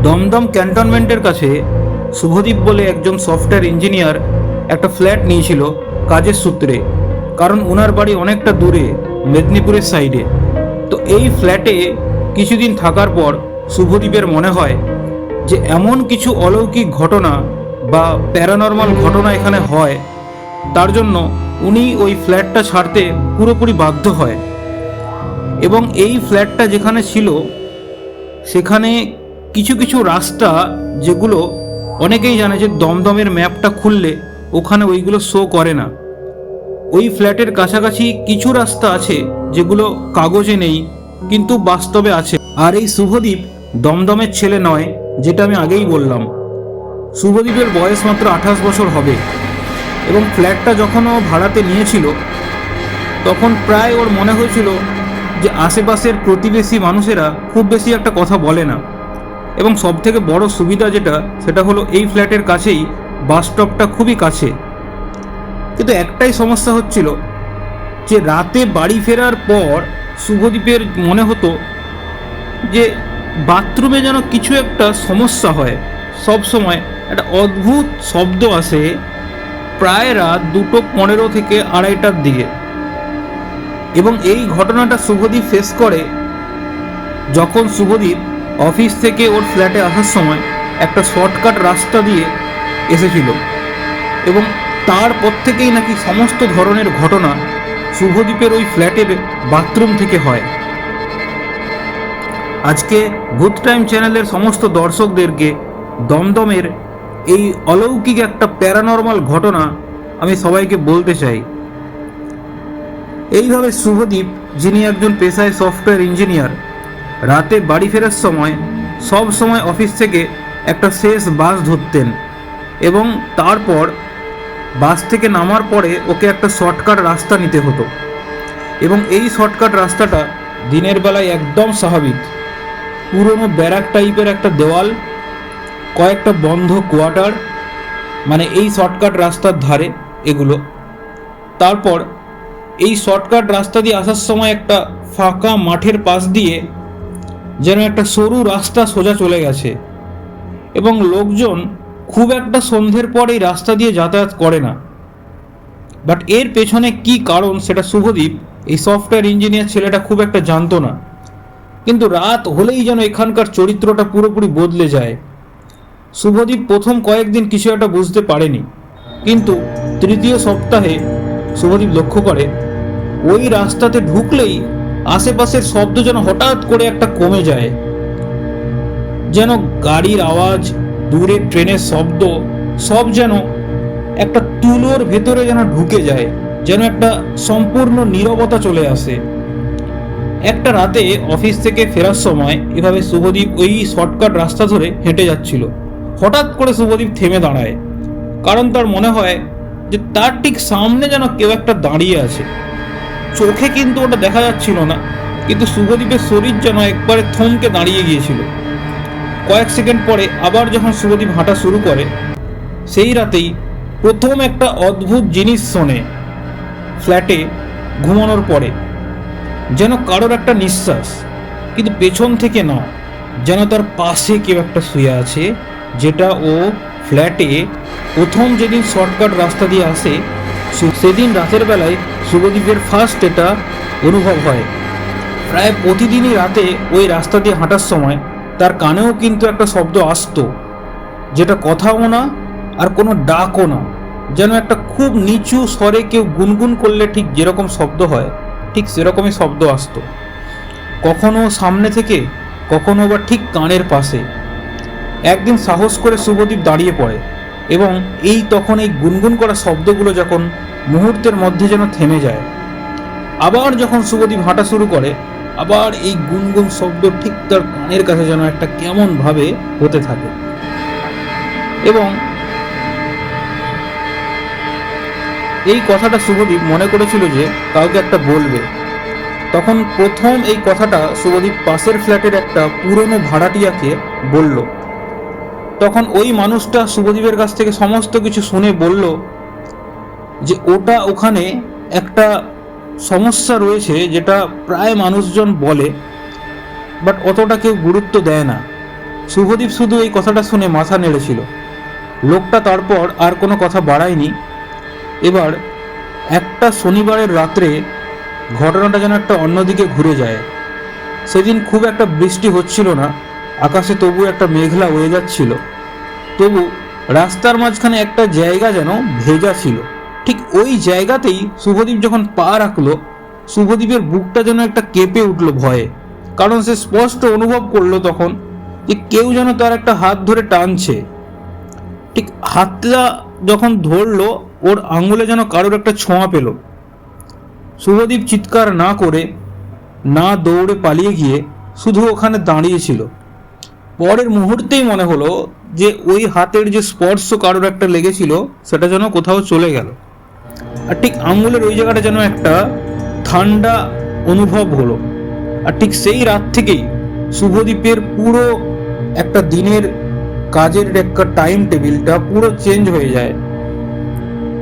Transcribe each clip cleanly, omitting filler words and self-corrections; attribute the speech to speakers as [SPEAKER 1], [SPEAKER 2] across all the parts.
[SPEAKER 1] দমদম ক্যান্টনমেন্টের কাছে শুভদীপ বলে একজন সফটওয়্যার ইঞ্জিনিয়ার একটা ফ্ল্যাট নিয়েছিল কাজের সূত্রে, কারণ ওনার বাড়ি অনেকটা দূরে মেদিনীপুরের সাইডে। তো এই ফ্ল্যাটে কিছুদিন থাকার পর শুভদীপের মনে হয় যে এমন কিছু অলৌকিক ঘটনা বা প্যারানর্মাল ঘটনা এখানে হয়, তার জন্য উনি ওই ফ্ল্যাটটা ছাড়তে পুরোপুরি বাধ্য হয়। এবং এই ফ্ল্যাটটা যেখানে ছিল সেখানে কিছু কিছু রাস্তা, যেগুলো অনেকেই জানে যে দমদমের ম্যাপটা খুললে ওখানে ওইগুলো শো করে না। ওই ফ্ল্যাটের কাছাকাছি কিছু রাস্তা আছে যেগুলো কাগজে নেই কিন্তু বাস্তবে আছে। আর এই শুভদীপ দমদমের ছেলে নয়, যেটা আমি আগেই বললাম। শুভদীপের বয়স মাত্র 28 বছর হবে এবং ফ্ল্যাটটা যখন ও ভাড়াতে নিয়েছিল তখন প্রায় ওর মনে হয়েছিল যে আশেপাশের প্রতিবেশী মানুষেরা খুব বেশি একটা কথা বলে না। এবং সবথেকে বড় সুবিধা যেটা, সেটা হলো এই ফ্ল্যাটের কাছেই বাস স্টপটা খুবই কাছে। কিন্তু একটাই সমস্যা হচ্ছিল যে রাতে বাড়ি ফেরার পর শুভদীপের মনে হতো যে বাথরুমে যেন কিছু একটা সমস্যা হয়। সব সময় একটা অদ্ভুত শব্দ আসে প্রায় রাত 2:15 থেকে 2:30টার দিকে। এবং এই ঘটনাটা শুভদীপ ফেস করে যখন শুভদীপ অফিস থেকে ওর ফ্ল্যাটে আসার সময় একটা শর্টকাট রাস্তা দিয়ে এসেছিল। এবং তারপর থেকেই নাকি সমস্ত ধরনের ঘটনা শুভদীপের ওই ফ্ল্যাটের বাথরুম থেকে হয়। আজকে ভূত টাইম চ্যানেলের সমস্ত দর্শকদেরকে দমদমের এই অলৌকিক একটা প্যারানর্মাল ঘটনা আমি সবাইকে বলতে চাই। এইভাবে শুভদীপ, যিনি একজন পেশায় সফটওয়্যার ইঞ্জিনিয়ার, রাতে বাড়ি ফেরার সময় সব সময় অফিস থেকে একটা শেষ বাস ধরতেন এবং তারপর বাস থেকে নামার পরে ওকে একটা শর্টকাট রাস্তা নিতে হতো। এবং এই শর্টকাট রাস্তাটা দিনের বেলায় একদম স্বাভাবিক, পুরনো ব্যারাক টাইপের একটা দেওয়াল, কয়েকটা বন্ধ কোয়ার্টার, মানে এই শর্টকাট রাস্তার ধারে এগুলো। তারপর এই শর্টকাট রাস্তা দিয়ে আসার সময় একটা ফাঁকা মাঠের পাশ দিয়ে যেন একটা সরু রাস্তা সোজা চলে গেছে। এবং লোকজন খুব একটা সন্ধ্যের পর এই রাস্তা দিয়ে যাতায়াত করে না। বাট এর পেছনে কি কারণ সেটা শুভদীপ, এই সফটওয়্যার ইঞ্জিনিয়ার ছেলেটা, খুব একটা জানতো না। কিন্তু রাত হলেই যেন এখানকার চরিত্রটা পুরোপুরি বদলে যায়। শুভদীপ প্রথম কয়েকদিন কিছু একটা বুঝতে পারেনি, কিন্তু তৃতীয় সপ্তাহে শুভদীপ লক্ষ্য করে ওই রাস্তাতে ঢুকলেই আশেপাশের শব্দ যেন হঠাৎ করে একটা কমে যায়। যেন গাড়ির আওয়াজ, দূরে ট্রেনের শব্দ, সব যেন একটা তুলোর ভেতরে যেন ঢুকে যায়, যেন একটা সম্পূর্ণ নীরবতা চলে আসে। একটা রাতে অফিস থেকে ফেরার সময় এভাবে শুভদীপ ওই শর্টকাট রাস্তা ধরে হেঁটে যাচ্ছিল। হঠাৎ করে শুভদীপ থেমে দাঁড়ায়, কারণ তার মনে হয় যে তার ঠিক সামনে যেন কেউ একটা দাঁড়িয়ে আছে। চোখে কিন্তু ওটা দেখা যাচ্ছিল না, কিন্তু শুভদীপের শরীর যেন একবারে থমকে দাঁড়িয়ে গিয়েছিল। কয়েক সেকেন্ড পরে আবার যখন শুভদীপ হাঁটা শুরু করে, সেই রাতেই প্রথম একটা অদ্ভুত জিনিস শোনে। ফ্ল্যাটে ঘুমানোর পরে যেন কারোর একটা নিঃশ্বাস, কিন্তু পেছন থেকে না, যেন তার পাশে কেউ একটা শুয়ে আছে, যেটা ও ফ্ল্যাটে প্রথম যেদিন শর্টকাট রাস্তা দিয়ে আসে সেদিন রাতের বেলায় শুভদীপের ফার্স্ট এটা অনুভব হয়। প্রায় প্রতিদিনই রাতে ওই রাস্তা দিয়ে হাঁটার সময় তার কানেও কিন্তু একটা শব্দ আসতো, যেটা কথাও না আর কোনো ডাকও না, যেন একটা খুব নিচু স্বরে কেউ গুনগুন করলে ঠিক যেরকম শব্দ হয় ঠিক সেরকমই শব্দ আসতো। কখনো সামনে থেকে, কখনো বা ঠিক কানের পাশে। একদিন সাহস করে শুভদীপ দাঁড়িয়ে পড়ে এবং তখন এই গুনগুন করা শব্দগুলো যখন মুহূর্তের মধ্যে যেন থেমে যায়। আবার যখন শুভদীপ হাঁটা শুরু করে, আবার এই গুনগুন শব্দ ঠিক তার কানের কাছে যেন একটা কেমন ভাবে হতে থাকে। এবং এই কথাটা শুভদীপ মনে করেছিল যে কাউকে একটা বলবে। তখন প্রথম এই কথাটা শুভদীপ পাশের ফ্ল্যাটের একটা পুরনো ভাড়াটিয়াকে বলল। তখন ওই মানুষটা শুভদীপের কাছ থেকে সমস্ত কিছু শুনে বলল যে ওখানে একটা সমস্যা রয়েছে, যেটা প্রায় মানুষজন বলে, বাট অতটা কেউ গুরুত্ব দেয় না। শুভদীপ শুধু এই কথাটা শুনে মাথা নেড়েছিল। লোকটা তারপর আর কোনো কথা বাড়ায়নি। এবার একটা শনিবারের রাত্রে ঘটনাটা যেন একটা অন্যদিকে ঘুরে যায়। সেদিন খুব একটা বৃষ্টি হচ্ছিল না, আকাশে তবু একটা মেঘলা হয়ে যাচ্ছিল। তবু রাস্তার মাঝখানে একটা জায়গা যেন ভেজা ছিল। ঠিক ওই জায়গাতেই শুভদীপ যখন পা রাখলো, শুভদীপের বুকটা যেন একটা কেঁপে উঠল ভয়ে। কারণ সে স্পষ্ট অনুভব করলো তখন যে কেউ যেন তার একটা হাত ধরে টানছে। ঠিক হাতটা যখন ধরলো, ওর আঙুলে যেন কারোর একটা ছোঁয়া পেল। শুভদীপ চিৎকার না করে, না দৌড়ে পালিয়ে গিয়ে শুধু ওখানে দাঁড়িয়েছিল। পরের মুহূর্তেই মনে হলো যে ওই হাতের যে স্পর্শ কারোর একটা লেগেছিল সেটা যেন কোথাও চলে গেল। আর ঠিক আঙুলের ওই জায়গাটা যেন একটা ঠান্ডা অনুভব হলো। আর ঠিক সেই রাত থেকেই শুভদীপের পুরো একটা দিনের কাজের একটা টাইম টেবিলটা পুরো চেঞ্জ হয়ে যায়।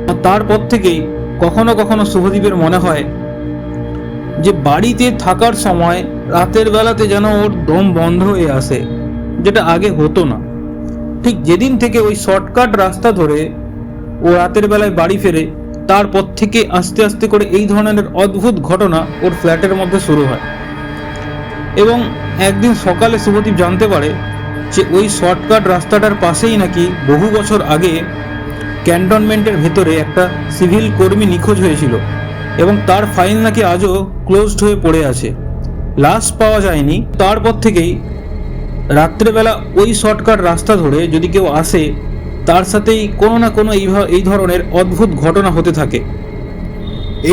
[SPEAKER 1] আর তারপর থেকেই কখনো কখনো শুভদীপের মনে হয় যে বাড়িতে থাকার সময় রাতের বেলাতে যেন ওর দম বন্ধ হয়ে আসে, যেটা আগে হতো না। ঠিক যেদিন থেকে ওই শর্টকাট রাস্তা ধরে ও রাতের বেলায় বাড়ি ফেরে, তারপর থেকে আস্তে আস্তে করে এই ধরনের অদ্ভুত ঘটনা ওর ফ্ল্যাটের মধ্যে শুরু হয়। এবং একদিন সকালে শুভদীপ জানতে পারে যে ওই শর্টকাট রাস্তাটার পাশেই নাকি বহু বছর আগে ক্যান্টনমেন্টের ভেতরে একটা সিভিল কর্মী নিখোঁজ হয়েছিল এবং তার ফাইল নাকি আজও ক্লোজড হয়ে পড়ে আছে, লাশ পাওয়া যায়নি। তারপর থেকেই রাত্রেবেলা ওই শর্টকাট রাস্তা ধরে যদি কেউ আসে, তার সাথেই কোনো না কোনো এই ধরনের অদ্ভুত ঘটনা হতে থাকে।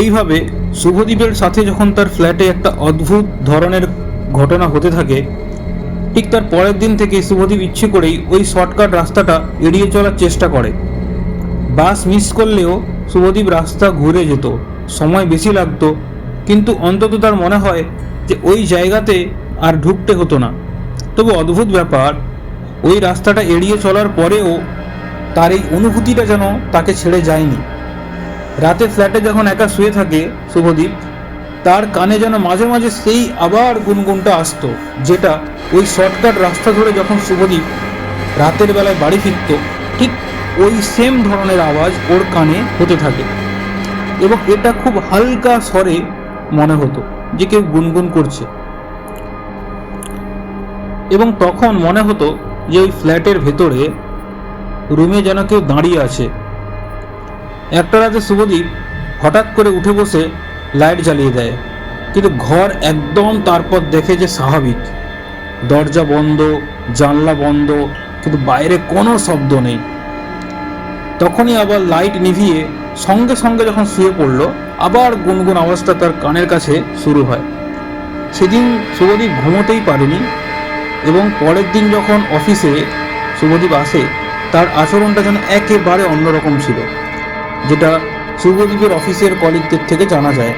[SPEAKER 1] এইভাবে শুভদীপের সাথে যখন তার ফ্ল্যাটে একটা অদ্ভুত ধরনের ঘটনা হতে থাকে, ঠিক তার পরের দিন থেকে শুভদীপ ইচ্ছে করেই ওই শর্টকাট রাস্তাটা এড়িয়ে চলার চেষ্টা করে। বাস মিস করলেও শুভদীপ রাস্তা ঘুরে যেত, সময় বেশি লাগতো, কিন্তু অন্তত তার মনে হয় যে ওই জায়গাতে আর ঢুকতে হতো না। তবু অদ্ভুত ব্যাপার, ওই রাস্তাটা এড়িয়ে চলার পরেও তার এই অনুভূতিটা যেন তাকে ছেড়ে যায়নি। রাতে ফ্ল্যাটে যখন একা শুয়ে থাকে শুভদীপ, তার কানে যেন মাঝে মাঝে সেই আবার গুনগুনটা আসতো, যেটা ওই শর্টকাট রাস্তা ধরে যখন শুভদীপ রাতের বেলায় বাড়ি ফিরত, ঠিক ওই সেম ধরনের আওয়াজ ওর কানে হতে থাকে। এবং এটা খুব হালকা স্বরে মনে হতো যে কেউ গুনগুন করছে। এবং তখন মনে হতো যে ওই ফ্ল্যাটের ভেতরে রুমে যেন কেউ দাঁড়িয়ে আছে। একটা রাতে শুভদীপ হঠাৎ করে উঠে বসে লাইট জ্বালিয়ে দেয়, কিন্তু ঘর একদম তারপর দেখে যে স্বাভাবিক, দরজা বন্ধ, জানলা বন্ধ, কিন্তু বাইরে কোনো শব্দ নেই। তখনই আবার লাইট নিভিয়ে সঙ্গে সঙ্গে যখন শুয়ে পড়লো, আবার গুনগুন আওয়াজটা তার কানের কাছে শুরু হয়। সেদিন শুভদীপ ঘুমোতেই পারেনি এবং পরের দিন যখন অফিসে শুভদীপ আসে, তার আচরণটা যেন একেবারে অন্যরকম ছিল, যেটা শুভদীপের অফিসের কলিগদের থেকে জানা যায়।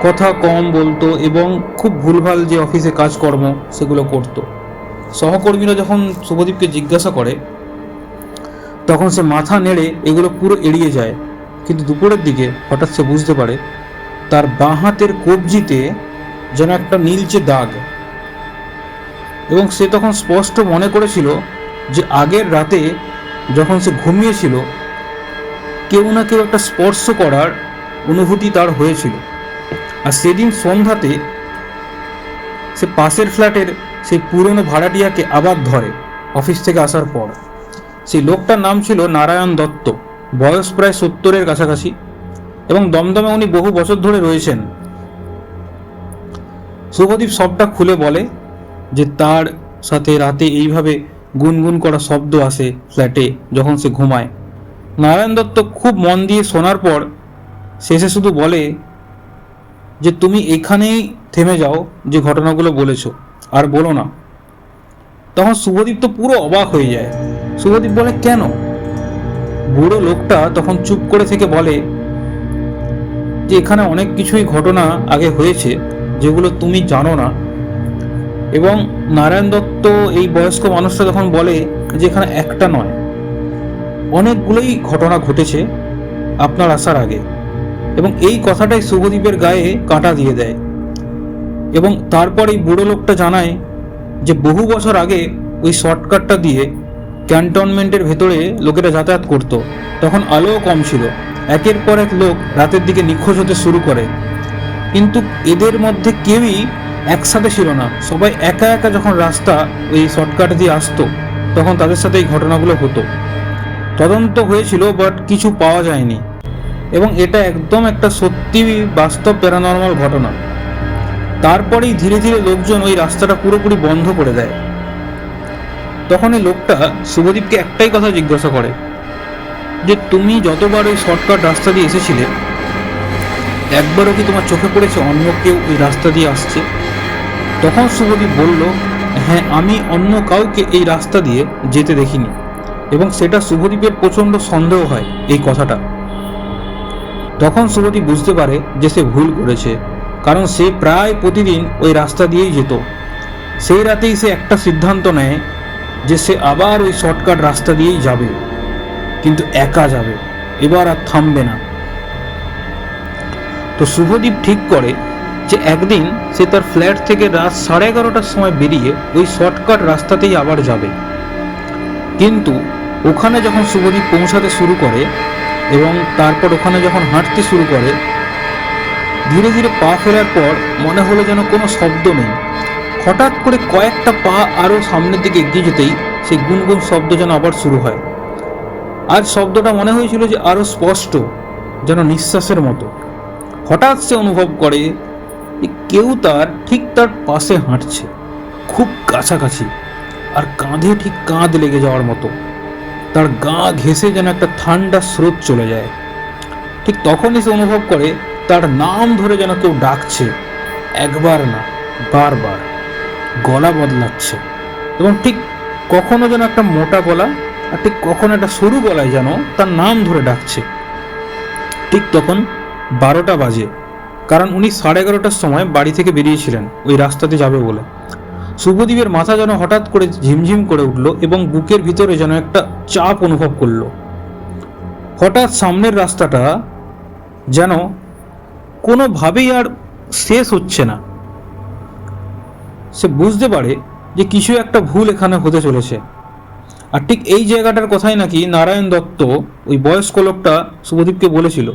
[SPEAKER 1] কথা কম বলতো এবং খুব ভুলভাল যে অফিসে কাজকর্ম সেগুলো করতো। সহকর্মীরা যখন শুভদীপকে জিজ্ঞাসা করে, তখন সে মাথা নেড়ে এগুলো পুরো এড়িয়ে যায়। কিন্তু দুপুরের দিকে হঠাৎ সে বুঝতে পারে তার বাঁ হাতের কবজিতে যেন একটা নীলচে দাগ। এবং সে তখন স্পষ্ট মনে করেছিল যে আগের রাতে যখন সে ঘুমিয়েছিল, কেউ না কেউ একটা স্পর্শ করার অনুভূতি তার হয়েছিল। আর সেদিন সন্ধ্যাতে সে পাশের ফ্ল্যাটের সেই পুরনো ভাড়াটিয়াকে আবার ধরে অফিস থেকে আসার পর। সেই লোকটার নাম ছিল নারায়ণ দত্ত, বয়স প্রায় 70-এর কাছাকাছি, এবং দমদমে উনি বহু বছর ধরে রয়েছেন। শুভদীপ সবটা খুলে বলে যে তার সাথে রাতে এইভাবে গুনগুন করা শব্দ আসে ফ্ল্যাটে যখন সে ঘুমায়। নারায়ণ দত্ত খুব মন দিয়ে শোনার পর শেষে শুধু বলে যে তুমি এখানেই থেমে যাও, যে ঘটনাগুলো বলেছো আর বলো না। তখন শুভদীপ তো পুরো অবাক হয়ে যায়। শুভদীপ বলে, কেন? বুড়ো লোকটা তখন চুপ করে থেকে বলে যে এখানে অনেক কিছুই ঘটনা আগে হয়েছে যেগুলো তুমি জানো না। এবং নারায়ণ দত্ত এই বয়স্ক মানুষটা তখন বলে যে এখানে একটা নয়, অনেকগুলোই ঘটনা ঘটেছে আপনার আসার আগে। এবং এই কথাটাই শুভদীপের গায়ে কাঁটা দিয়ে দেয়। এবং তারপর এই বুড়ো লোকটা জানায় যে বহু বছর আগে ওই শর্টকাটটা দিয়ে ক্যান্টনমেন্টের ভেতরে লোকেরা যাতায়াত করত। তখন আলোও কম ছিল। একের পর এক লোক রাতের দিকে নিখোঁজ হতে শুরু করে, কিন্তু এদের মধ্যে কেউই একসাথে ছিল না। সবাই একা একা যখন রাস্তা ওই শর্টকাট দিয়ে আসতো তখন তাদের সাথে এই ঘটনাগুলো হতো। তদন্ত হয়েছিল, বাট কিছু পাওয়া যায়নি, এবং এটা একদম একটা সত্যি বাস্তব প্যারানর্মাল ঘটনা। তারপরেই ধীরে ধীরে লোকজন ওই রাস্তাটা পুরোপুরি বন্ধ করে দেয়। তখন এই লোকটা শুভদীপকে একটাই কথা জিজ্ঞাসা করে যে তুমি যতবার ওই শর্টকাট রাস্তা দিয়ে এসেছিলে, একবারও কি তোমার চোখে পড়েছে অন্য কেউ ওই রাস্তা দিয়ে আসছে? তখন শুভদীপ বলল, হ্যাঁ, আমি অন্য কাউকে এই রাস্তা দিয়ে যেতে দেখিনি। এবং সেটা শুভদীপের প্রচণ্ড সন্দেহ হয় এই কথাটা। তখন শুভদীপ বুঝতে পারে যে সে ভুল করেছে, কারণ সে প্রায় প্রতিদিন ওই রাস্তা দিয়েই যেত। সেই রাতেই সে একটা সিদ্ধান্ত নেয় যে সে আবার ওই শর্টকাট রাস্তা দিয়েই যাবে, কিন্তু একা যাবে, এবার আর থামবে না। তো শুভদীপ ঠিক করে যে একদিন সে তার ফ্ল্যাট থেকে রাত 11:30টার সময় বেরিয়ে ওই শর্টকাট রাস্তাতেই আবার যাবে। কিন্তু ওখানে যখন শুভদীপ পৌঁছাতে শুরু করে এবং তারপর ওখানে যখন হাঁটতে শুরু করে, ধীরে ধীরে পা ফেরার পর মনে হলো যেন কোনো শব্দ নেই। হঠাৎ করে কয়েকটা পা আরও সামনের দিকে এগিয়ে যেতেই সেই গুনগুন শব্দ যেন আবার শুরু হয়। আজ শব্দটা মনে হয়েছিল যে আরও স্পষ্ট, যেন নিঃশ্বাসের মতো। হঠাৎ সে অনুভব করে যে কেউ ঠিক তার পাশে হাঁটছে, খুব কাছাকাছি, আর কাঁধে ঠিক কাঁধ লেগে যাওয়ার মতো। তার গা ঘেঁষে যেন একটা ঠান্ডা স্রোত চলে যায়। ঠিক তখনই সে অনুভব করে তার নাম ধরে যেন কেউ ডাকছে, একবার না, বারবার। গলা বদলাচ্ছে, এবং ঠিক কখনো যেন একটা মোটা গলা, আর ঠিক কখনো একটা সরু গলায় যেন তার নাম ধরে ডাকছে। ঠিক তখন 12টা বাজে, কারণ উনি 11:30টার সময় বাড়ি থেকে বেরিয়েছিলেন ওই রাস্তাতে যাবে বলে। শুভদীপের মাথা যেন হঠাৎ করে ঝিমঝিম করে উঠল এবং বুকের ভিতরে যেন একটা চাপ অনুভব করল। হঠাৎ সামনের রাস্তাটা যেন কোনোভাবেই আর শেষ হচ্ছে না। সে বুঝতে পারে যে কিছু একটা ভুল এখানে হতে চলেছে। আর ঠিক এই জায়গাটার কথাই নাকি নারায়ণ দত্ত, ওই বয়স্ক লোকটা, শুভদীপকে বলেছিল।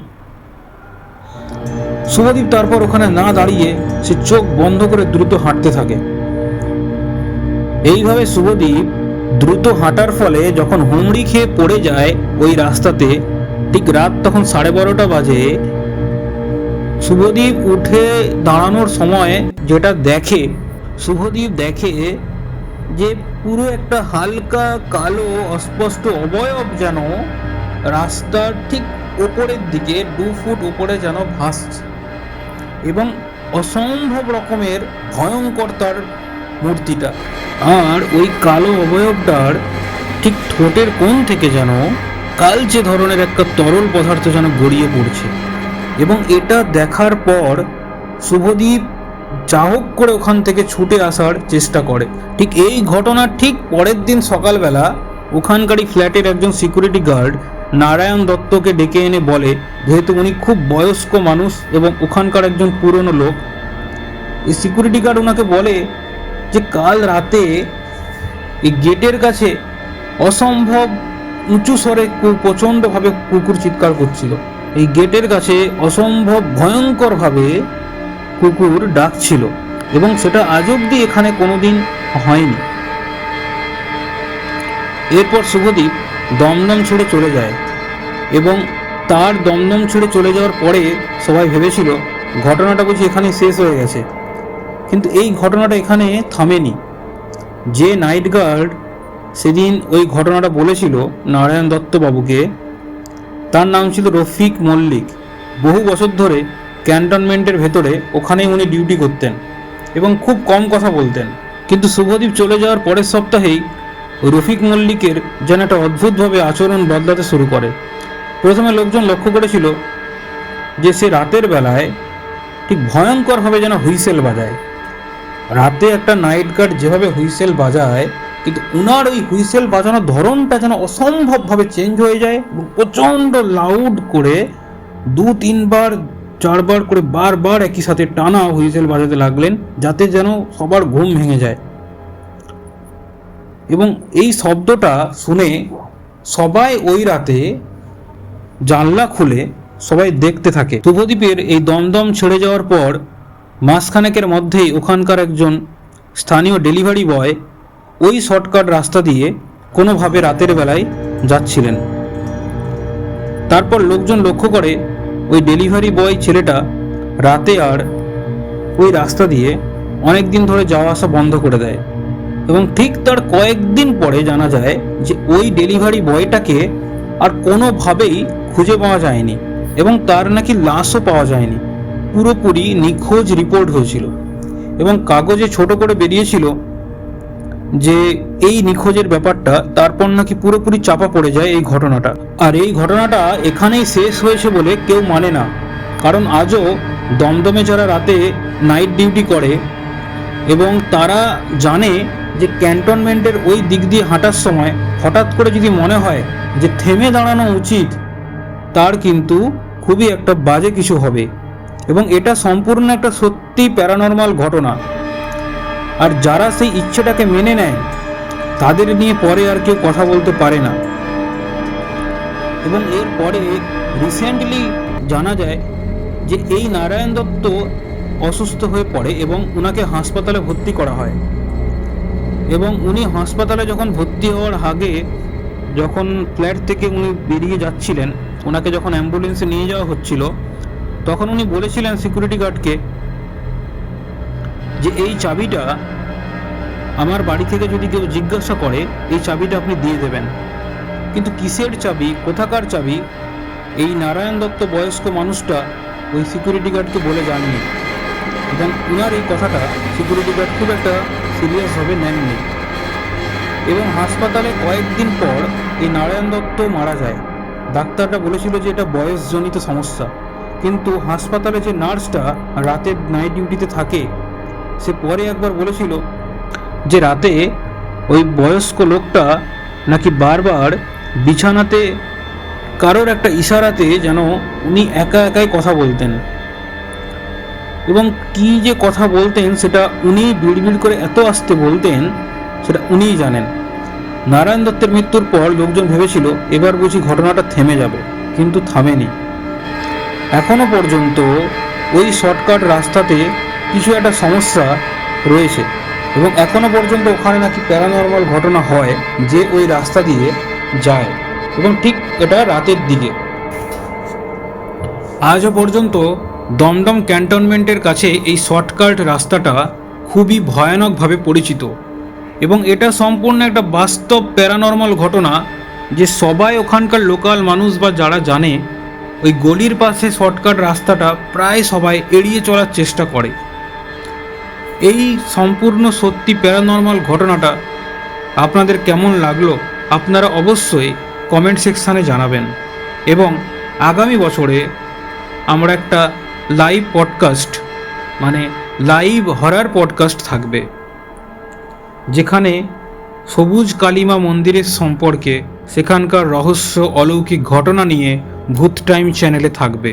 [SPEAKER 1] শুভদীপ তারপর ওখানে না দাঁড়িয়ে সে চোখ বন্ধ করে দ্রুত হাঁটতে থাকে। এইভাবে শুভদীপ দ্রুত হাঁটার ফলে যখন হুমড়ি খেয়ে পড়ে যায় ওই রাস্তাতে, ঠিক রাত তখন 12:30টা বাজে, শুভদীপ উঠে দাঁড়ানোর সময় যেটা দেখে, শুভদীপ দেখে যে পুরো একটা হালকা কালো অস্পষ্ট অবয়ব যেন রাস্তার ঠিক ওপরের দিকে 2 ফুট উপরে যেন ভাসছে, এবং অসম্ভব রকমের ভয়ঙ্কর তার মূর্তিটা। আর ওই কালো অবয়বটার ঠিক ঠোঁটের কোণ থেকে যেন কালচে ধরনের একটা তরল পদার্থ যেন গড়িয়ে পড়ছে। এবং এটা দেখার পর শুভদীপ যা হোক করে ওখান থেকে ছুটে আসার চেষ্টা করে। ঠিক এই ঘটনার ঠিক পরের দিন সকালবেলা ওখানকারই ফ্ল্যাটের একজন সিকিউরিটি গার্ড নারায়ণ দত্তকে ডেকে এনে বলে, যেহেতু উনি খুব বয়স্ক মানুষ এবং ওখানকার একজন পুরনো লোক, এই সিকিউরিটি গার্ড ওনাকে বলে যে কাল রাতে এই গেটের কাছে অসম্ভব উঁচু স্বরে প্রচণ্ডভাবে কুকুর চিৎকার করছিল। এই গেটের কাছে অসম্ভব ভয়ঙ্করভাবে কুকুর ডাকছিল, এবং সেটা আজ অবধি এখানে কোনোদিন হয়নি। এরপর শুভদীপ দমদম ছেড়ে চলে যায়, এবং তার দমদম ছেড়ে চলে যাওয়ার পরে সবাই ভেবেছিল ঘটনাটা বুঝি এখানেই শেষ হয়ে গেছে। কিন্তু এই ঘটনাটা এখানে থামেনি। যে নাইট গার্ড সেদিন ওই ঘটনাটা বলেছিল নারায়ণ দত্ত বাবুকে, তার নাম ছিল রফিক মল্লিক। বহু বছর ধরে ক্যান্টনমেন্টের ভেতরে ওখানেই উনি ডিউটি করতেন এবং খুব কম কথা বলতেন। কিন্তু শুভদীপ চলে যাওয়ার পরের সপ্তাহেই ওই রফিক মল্লিকের যেন একটা অদ্ভুতভাবে আচরণ বদলাতে শুরু করে। প্রথমে লোকজন লক্ষ্য করেছিল যে সে রাতের বেলায় ঠিক ভয়ঙ্করভাবে যেন হুইসেল বাজায়। রাতে একটা নাইট গার্ড যেভাবে হুইসেল বাজায়, কিন্তু উনার ওই হুইসেল বাজানোর ধরনটা যেন অসম্ভবভাবে চেঞ্জ হয়ে যায়, এবং প্রচণ্ড লাউড করে 2-3 বার 4 বার করে বারবার একই সাথে টানা হুইসেল বাজাতে লাগলেন, যাতে যেন সবার ঘুম ভেঙে যায়। এবং এই শব্দটা শুনে সবাই ওই রাতে জানলা খুলে সবাই দেখতে থাকে। শুভদীপের এই দমদম ছেড়ে যাওয়ার পর মাসখানেকের মধ্যেই ওখানকার একজন স্থানীয় ডেলিভারি বয় ওই শর্টকাট রাস্তা দিয়ে কোনোভাবে রাতের বেলায় যাচ্ছিলেন। তারপর লোকজন লক্ষ্য করে ওই ডেলিভারি বয় ছেলেটা রাতে আর ওই রাস্তা দিয়ে অনেক দিন ধরে যাওয়া আসা বন্ধ করে দেয় এবং ঠিক তার কয়েকদিন পরে জানা যায় যে ওই ডেলিভারি বয়টাকে আর কোনোভাবেই খুঁজে পাওয়া যায়নি এবং তার নাকি লাশও পাওয়া যায়নি। পুরোপুরি নিখোঁজ রিপোর্ট হয়েছিল এবং কাগজে ছোট করে বেরিয়েছিল যে এই নিখোঁজের ব্যাপারটা। তারপর নাকি পুরোপুরি চাপা পড়ে যায় এই ঘটনাটা। আর এই ঘটনাটা এখানেই শেষ হয়েছে বলে কেউ মানে না, কারণ আজও দমদমে যারা রাতে নাইট ডিউটি করে এবং তারা জানে যে ক্যান্টনমেন্টের ওই দিক দিয়ে হাঁটার সময় হঠাৎ করে যদি মনে হয় যে থেমে দাঁড়ানো উচিত, তার কিন্তু খুবই একটা বাজে কিছু হবে এবং এটা সম্পূর্ণ একটা সত্যি প্যারানর্মাল ঘটনা। আর যারা সেই ইচ্ছেটাকে মেনে নেয় তাদের নিয়ে পরে আর কেউ কথা বলতে পারে না। এবং এরপরে রিসেন্টলি জানা যায় যে এই নারায়ণ দত্ত অসুস্থ হয়ে পড়ে এবং ওনাকে হাসপাতালে ভর্তি করা হয় এবং উনি হাসপাতালে যখন ভর্তি হওয়ার আগে যখন ফ্ল্যাট থেকে উনি বেরিয়ে যাচ্ছিলেন, ওনাকে যখন অ্যাম্বুলেন্সে নিয়ে যাওয়া হচ্ছিল, তখন উনি বলেছিলেন সিকিউরিটি গার্ডকে যে এই চাবিটা আমার বাড়ি থেকে যদি কেউ জিজ্ঞাসা করে এই চাবিটা আপনি দিয়ে দেবেন। কিন্তু কিসের চাবি, কোথাকার চাবি, এই নারায়ণ দত্ত বয়স্ক মানুষটা ওই সিকিউরিটি গার্ডকে বলে যাননি এবং উনার এই কথাটা সিকিউরিটি গার্ড খুব একটা সিরিয়াসভাবে নেননি এবং হাসপাতালে কয়েকদিন পর এই নারায়ণ দত্ত মারা যায়। ডাক্তাররা বলেছিল যে এটা বয়সজনিত সমস্যা, কিন্তু হাসপাতালে যে নার্সটা রাতের নাইট ডিউটিতে থাকে সে পরে একবার বলেছিল যে রাতে ওই বয়স্ক লোকটা নাকি বারবার বিছানাতে কারোর একটা ইশারাতে যেন উনি একা একাই কথা বলতেন এবং কি যে কথা বলতেন সেটা উনি বিড়বিড় করে এত আস্তে বলতেন সেটা উনিই জানেন। নারায়ণ দত্তের মৃত্যুর পর লোকজন ভেবেছিল এবার বুঝি ঘটনাটা থেমে যাবে, কিন্তু থামেনি। এখনো পর্যন্ত ওই শর্টকাট রাস্তাতে কিছু একটা সমস্যা রয়েছে এবং এখনো পর্যন্ত ওখানে নাকি প্যারানর্মাল ঘটনা হয় যে ওই রাস্তা দিয়ে যায় এবং ঠিক এটা রাতের দিকে। আজও পর্যন্ত দমদম ক্যান্টনমেন্টের কাছে এই শর্টকাট রাস্তাটা খুবই ভয়ানকভাবে পরিচিত এবং এটা সম্পূর্ণ একটা বাস্তব প্যারানর্মাল ঘটনা যে সবাই ওখানকার লোকাল মানুষ বা যারা জানে ওই গলির পাশে শর্টকাট রাস্তাটা প্রায় সবাই এড়িয়ে চলার চেষ্টা করে। এই সম্পূর্ণ সত্যি প্যারানর্মাল ঘটনাটা আপনাদের কেমন লাগলো আপনারা অবশ্যই কমেন্ট সেকশানে জানাবেন এবং আগামী বছরে আমরা একটা লাইভ পডকাস্ট মানে লাইভ হরর পডকাস্ট থাকবে, যেখানে সবুজ কালিমা মন্দিরের সম্পর্কে সেখানকার রহস্য অলৌকিক ঘটনা নিয়ে ভূত টাইম চ্যানেলে থাকবে।